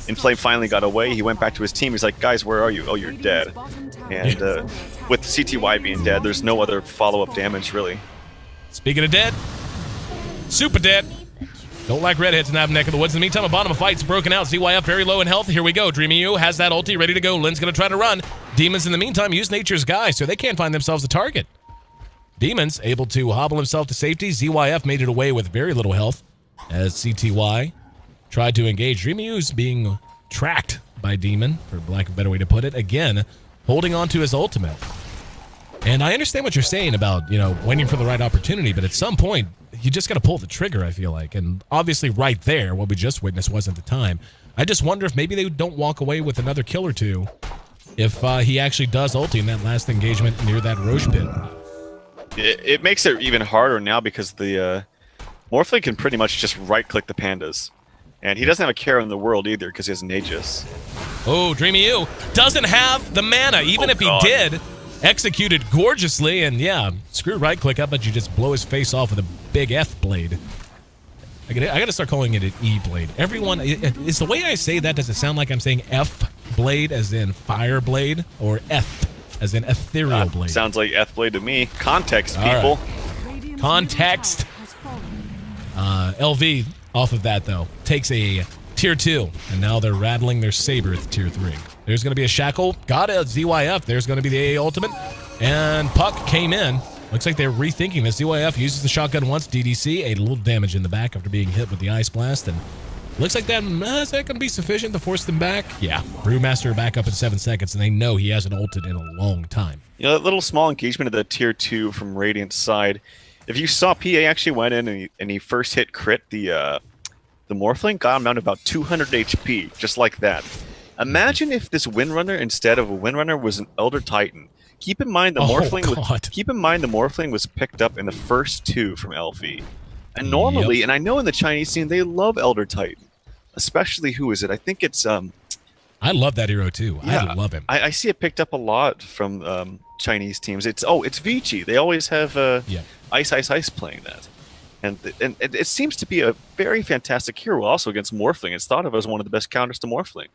Inflame finally got away, he went back to his team. He's like, guys, where are you? Oh, you're dead. And with CTY being dead, there's no other follow-up damage, really. Speaking of dead, super dead. Don't like redheads in that neck of the woods. In the meantime, a bottom of fight's broken out. ZYF very low in health. Here we go. Dreamy U has that ulti ready to go. Lin's going to try to run. Demons, in the meantime, use Nature's Guy, so they can't find themselves a target. Demons able to hobble himself to safety. ZYF made it away with very little health as CTY tried to engage. Dreamy U's being tracked by Demon, for lack of a better way to put it. Again, holding on to his ultimate. And I understand what you're saying about, waiting for the right opportunity, but at some point, you just got to pull the trigger, I feel like. And obviously right there, what we just witnessed wasn't the time. I just wonder if maybe they don't walk away with another kill or two if he actually does ulti in that last engagement near that Roche pit. It makes it even harder now because the Morphling can pretty much just right-click the Pandas. And he doesn't have a care in the world either because he has an Aegis. Oh, Dreamy U doesn't have the mana, even if he did. Executed gorgeously, and yeah, screw right click up, but you just blow his face off with a big F blade. I gotta start calling it an E blade. Everyone, is the way I say that, does it sound like I'm saying F blade as in fire blade, or F as in ethereal blade. Sounds like Blade to me. Context, All people. Right. Context. LV off of that though takes a tier 2, and now they're rattling their saber at tier 3. There's going to be a shackle. Got a ZYF. There's going to be the AA ultimate, and Puck came in. Looks like they're rethinking this. ZYF uses the shotgun once. DDC a little damage in the back after being hit with the ice blast, and looks like that is that going to be sufficient to force them back? Yeah. Brewmaster back up in 7 seconds, and they know he hasn't ulted in a long time. You know, that little small engagement of the tier 2 from Radiant's side. If you saw, PA actually went in and he first hit crit the Morphling, got him down to about 200 HP, just like that. Imagine if this Windrunner, instead of a Windrunner, was an Elder Titan. Keep in mind the Morphling was picked up in the first 2 from LV. And normally, and I know in the Chinese scene, they love Elder Titan. Especially, who is it? I think it's... I love that hero too. Yeah, I love him. I see it picked up a lot from Chinese teams. It's Vici. They always have Ice playing that. And it seems to be a very fantastic hero also against Morphling. It's thought of as one of the best counters to Morphling.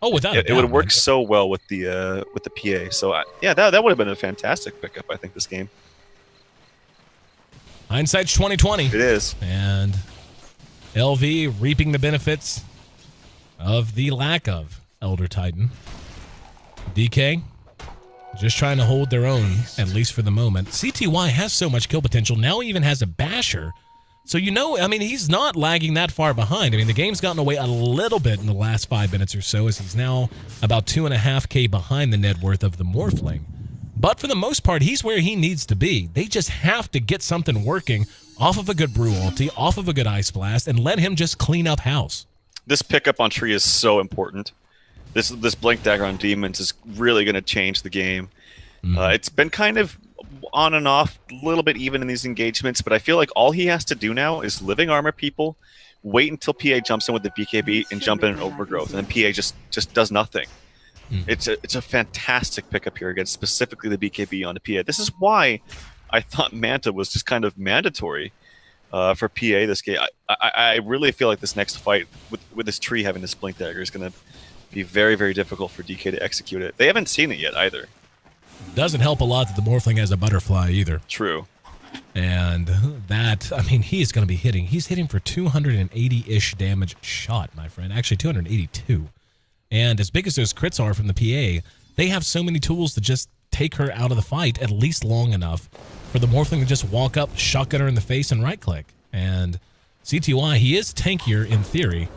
Oh, without a doubt, it would work so well with the PA. So that would have been a fantastic pickup, I think, this game. Hindsight's 2020. It is. And LV reaping the benefits of the lack of Elder Titan. DK just trying to hold their own, at least for the moment. CTY has so much kill potential. Now he even has a basher. So, he's not lagging that far behind. I mean, the game's gotten away a little bit in the last 5 minutes or so, as he's now about 2.5K behind the net worth of the Morphling. But for the most part, he's where he needs to be. They just have to get something working off of a good Brew ulti, off of a good Ice Blast, and let him just clean up house. This pickup on Tree is so important. This Blink Dagger on Demons is really going to change the game. It's been kind of on and off, a little bit even in these engagements, but I feel like all he has to do now is living armor people, wait until PA jumps in with the BKB, and jump in an Overgrowth, and then PA just does nothing. It's a fantastic pickup here against specifically the BKB on the PA. This is why I thought Manta was just kind of mandatory for PA this game. I really feel like this next fight with this Tree having this Blink Dagger is going to be very, very difficult for DK to execute it. They haven't seen it yet either. Doesn't help a lot that the Morphling has a butterfly either. True. And that, he's going to be hitting. He's hitting for 280-ish damage shot, my friend. Actually, 282. And as big as those crits are from the PA, they have so many tools to just take her out of the fight at least long enough for the Morphling to just walk up, shotgun her in the face, and right-click. And CTY, he is tankier in theory.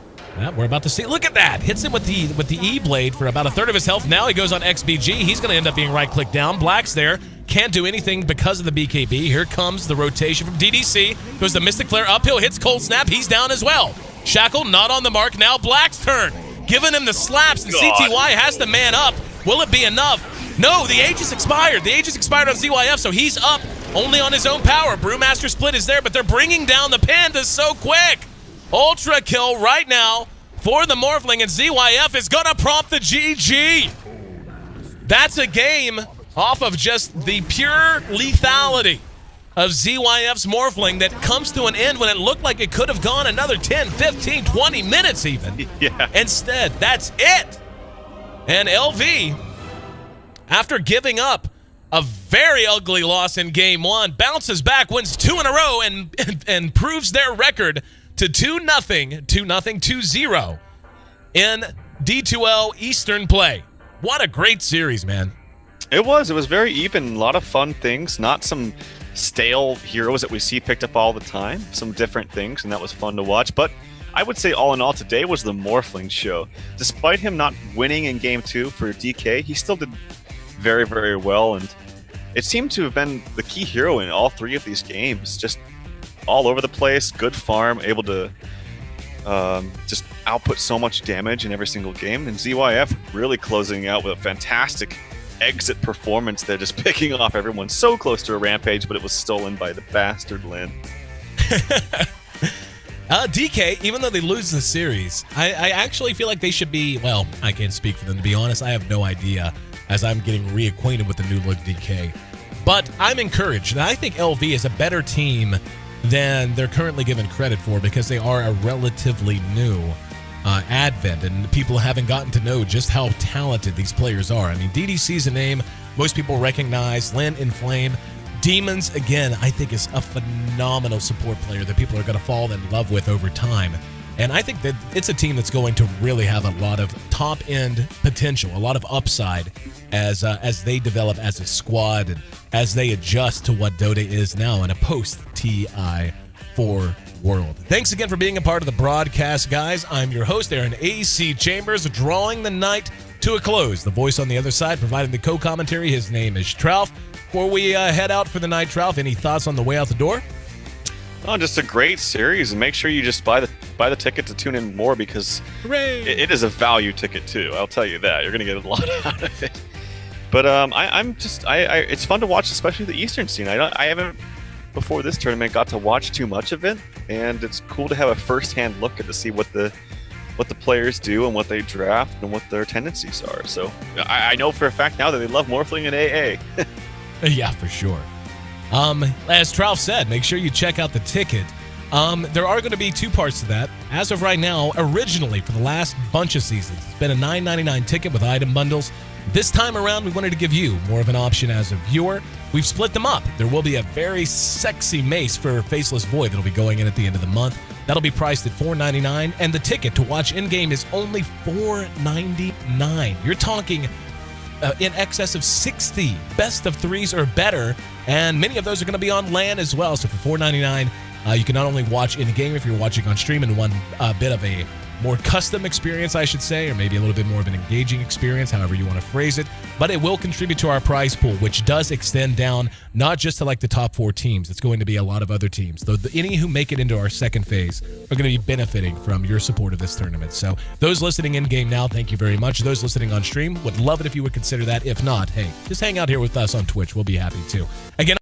We're about to see. Look at that! Hits him with the E-Blade for about a third of his health. Now he goes on XBG. He's going to end up being right-clicked down. Black's there. Can't do anything because of the BKB. Here comes the rotation from DDC. Goes the Mystic Flare uphill. Hits Cold Snap. He's down as well. Shackle not on the mark. Now Black's turn. Giving him the slaps, and CTY has to man up. Will it be enough? No, the age is expired. The age is expired on ZYF, so he's up only on his own power. Brewmaster split is there, but they're bringing down the Pandas so quick. Ultra kill right now for the Morphling, and ZYF is going to prompt the GG. That's a game off of just the pure lethality of ZYF's Morphling that comes to an end when it looked like it could have gone another 10, 15, 20 minutes even. Yeah. Instead, that's it. And LV, after giving up a very ugly loss in Game 1, bounces back, wins 2 in a row, and proves their record to 2-0, 2-0 in D2L Eastern play. What a great series, man. It was very even. A lot of fun things. Not some stale heroes that we see picked up all the time. Some different things, and that was fun to watch. But I would say all in all, today was the Morphling show. Despite him not winning in Game 2 for DK, he still did very, very well. And it seemed to have been the key hero in all 3 of these games. Just all over the place, good farm, able to just output so much damage in every single game. And ZYF really closing out with a fantastic exit performance there, just picking off everyone so close to a rampage, but it was stolen by the bastard Lin. DK, even though they lose the series, I actually feel like they should be, well, I can't speak for them, to be honest. I have no idea, as I'm getting reacquainted with the new look DK. But I'm encouraged, and I think LV is a better team than they're currently given credit for, because they are a relatively new advent, and people haven't gotten to know just how talented these players are. I mean, DDC's a name most people recognize. Lyn and Flame. Demons, again, I think is a phenomenal support player that people are going to fall in love with over time. And I think that it's a team that's going to really have a lot of top-end potential, a lot of upside as they develop as a squad and as they adjust to what Dota is now in a post-TI4 world. Thanks again for being a part of the broadcast, guys. I'm your host, Aaron A.C. Chambers, drawing the night to a close. The voice on the other side providing the co-commentary, his name is Trouf. Before we head out for the night, Trouf, any thoughts on the way out the door? Oh, just a great series, and make sure you just buy the ticket to tune in more, because it is a value ticket too. I'll tell you that. You're going to get a lot out of it. But it's fun to watch, especially the Eastern scene. I haven't before this tournament got to watch too much of it, and it's cool to have a first-hand look at to see what the players do and what they draft and what their tendencies are. So I know for a fact now that they love Morphling and AA. Yeah, for sure. As Trouf said, make sure you check out the ticket. There are going to be two parts to that. As of right now, originally for the last bunch of seasons, it's been a $9.99 ticket with item bundles. This time around, we wanted to give you more of an option as a viewer. We've split them up. There will be a very sexy mace for Faceless Void that'll be going in at the end of the month. That'll be priced at $4.99, and the ticket to watch in-game is only $4.99. You're talking in excess of 60 best of threes or better, and many of those are going to be on LAN as well. So for $4.99, you can not only watch in-game if you're watching on stream in one bit of a more custom experience, I should say, or maybe a little bit more of an engaging experience, however you want to phrase it. But it will contribute to our prize pool, which does extend down not just to like the top 4 teams. It's going to be a lot of other teams. Though any who make it into our second phase are going to be benefiting from your support of this tournament. So those listening in game now, thank you very much. Those listening on stream, would love it if you would consider that. If not, hey, just hang out here with us on Twitch. We'll be happy to. Again,